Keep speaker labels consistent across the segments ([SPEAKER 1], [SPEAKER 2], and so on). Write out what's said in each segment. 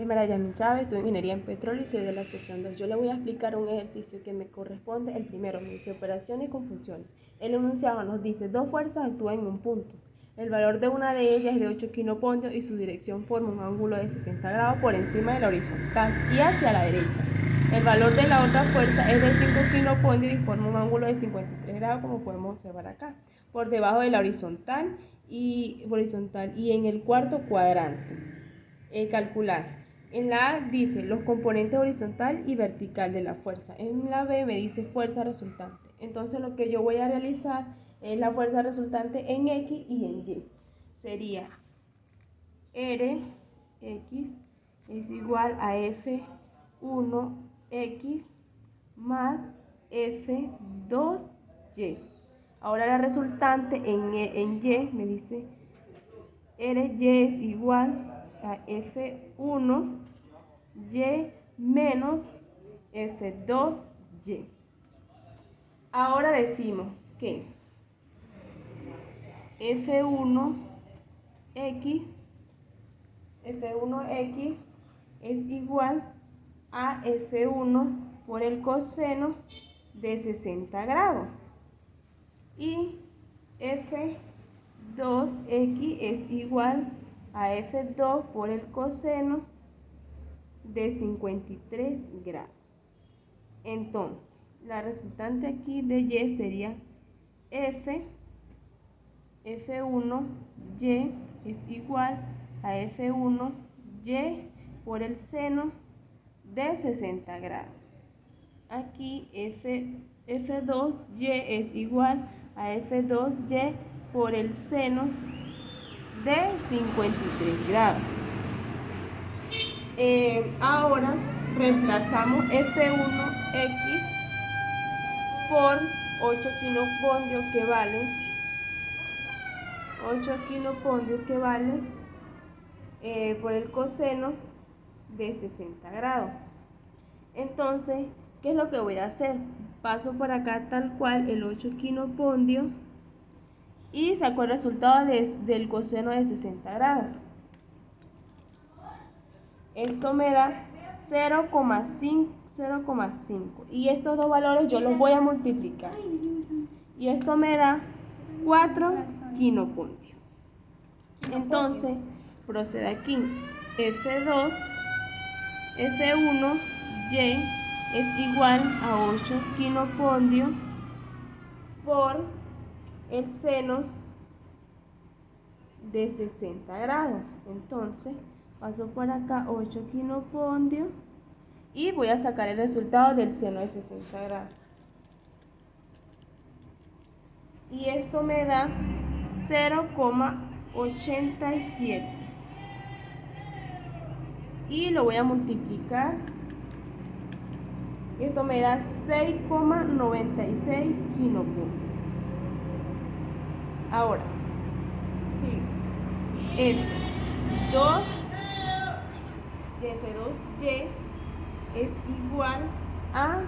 [SPEAKER 1] María Yasmin Chávez, estudio Ingeniería en Petróleo y soy de la sección 2. Yo le voy a explicar un ejercicio que me corresponde. El primero me dice operaciones con funciones. El enunciado nos dice dos fuerzas actúan en un punto. El valor de una de ellas es de 8 kilopondrios y su dirección forma un ángulo de 60 grados por encima de la horizontal y hacia la derecha. El valor de la otra fuerza es de 5 kilopondrios y forma un ángulo de 53 grados, como podemos observar acá, por debajo de la horizontal y en el cuarto cuadrante. Calcular. En la A dice los componentes horizontal y vertical de la fuerza. En la B me dice fuerza resultante. Entonces lo que yo voy a realizar es la fuerza resultante en X y en Y. Sería Rx es igual a F1X más F2Y. Ahora la resultante en Y me dice Ry es igual a F1Y menos F2Y. Ahora decimos que F1X es igual a F1 por el coseno de 60 grados y F2X es igual a F2 por el coseno de 53 grados. Entonces, la resultante aquí de Y sería F1Y es igual a F1Y por el seno de 60 grados. Aquí F2Y es igual a F2Y por el seno de 53 grados. Ahora reemplazamos F1X por 8 kilopondrios que vale por el coseno de 60 grados. Entonces, ¿qué es lo que voy a hacer? Paso por acá tal cual el 8 kilopondrios y saco el resultado del coseno de 60 grados. Esto me da 0,5 y estos dos valores yo los voy a multiplicar y esto me da 4 kilopondrios. Entonces procede aquí F1Y es igual a 8 kilopondrios por el seno de 60 grados. Entonces paso por acá 8 kilopondrios y voy a sacar el resultado del seno de 60 grados. Y esto me da 0,87. Y lo voy a multiplicar. Y esto me da 6,96 kilopondrios. Ahora, si F2Y es igual a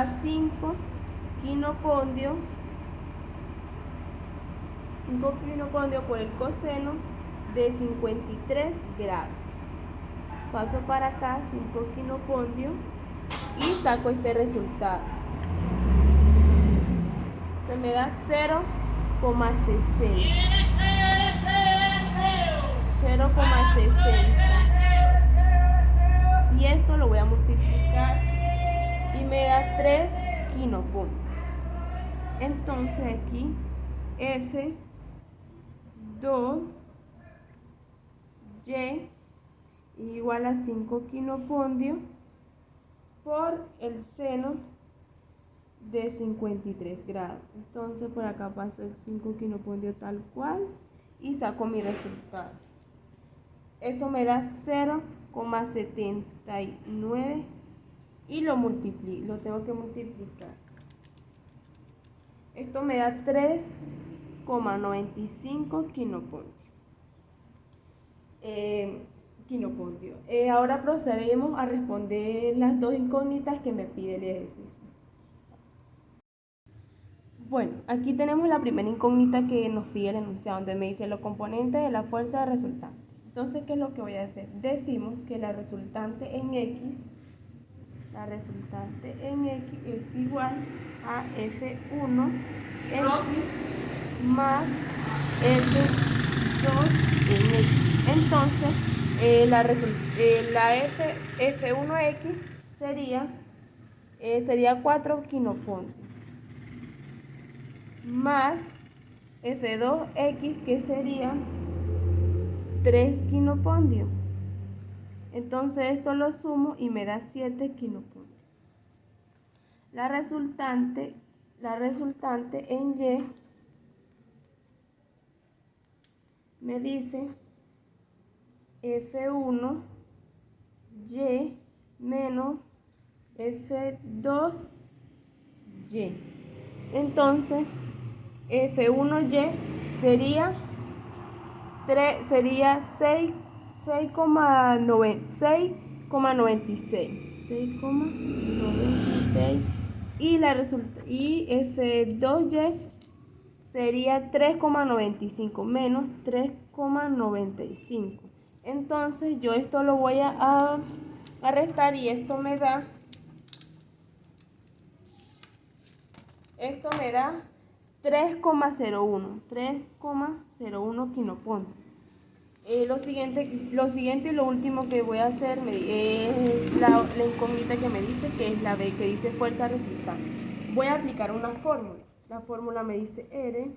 [SPEAKER 1] 5 kilopondrios por el coseno de 53 grados. Paso para acá 5 kilopondrios y saco este resultado. Se me da 0,60. Y esto lo voy a multiplicar y me da 3 kilopondrios. Entonces aquí F2Y igual a 5 kilopondrios por el seno de 53 grados. Entonces por acá paso el 5 kilopondrios tal cual y saco mi resultado. Eso me da 0,79 y lo tengo que multiplicar. Esto me da 3,95 kilopondrios. Ahora procedemos a responder las dos incógnitas que me pide el ejercicio. Bueno, aquí tenemos la primera incógnita que nos pide el enunciado, donde me dice los componentes de la fuerza resultante. Entonces, ¿qué es lo que voy a hacer? Decimos que la resultante en X es igual a F1 X más F2 en X. Entonces, la F1X sería 4 quinopontios más F2X, que sería 3 quinopontios. Entonces esto lo sumo y me da 7 quinopontios. La resultante en Y me dice F1Y menos F2Y. Entonces F1Y sería 6,96 y F2Y sería 3,95 menos 3,95. Entonces yo esto lo voy a restar y esto me da 3,01 quinopontios. Lo siguiente y lo último que voy a hacer es la incógnita que me dice, que es la B, que dice fuerza resultante. Voy a aplicar una fórmula. La fórmula me dice R.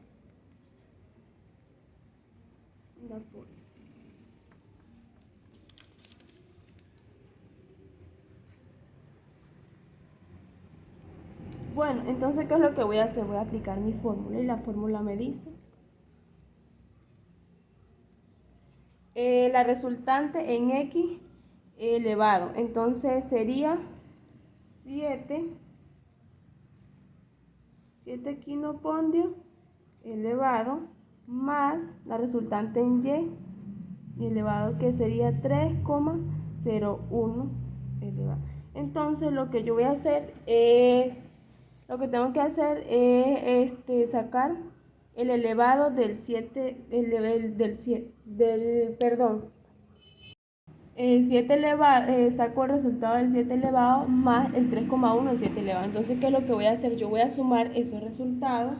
[SPEAKER 1] Bueno, entonces, ¿qué es lo que voy a hacer? Voy a aplicar mi fórmula y la fórmula me dice la resultante en X elevado. Entonces sería 7 quinopontios elevado más la resultante en Y elevado, que sería 3,01 elevado. Entonces lo que yo voy a hacer es, lo que tengo que hacer es sacar el elevado del 7, el 7 elevado, saco el resultado del 7 elevado más el 3,1 del 7 elevado. Entonces, ¿qué es lo que voy a hacer? Yo voy a sumar esos resultados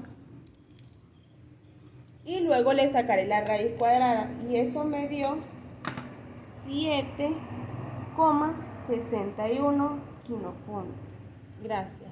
[SPEAKER 1] y luego le sacaré la raíz cuadrada, y eso me dio 7,61 quinopontios. Gracias.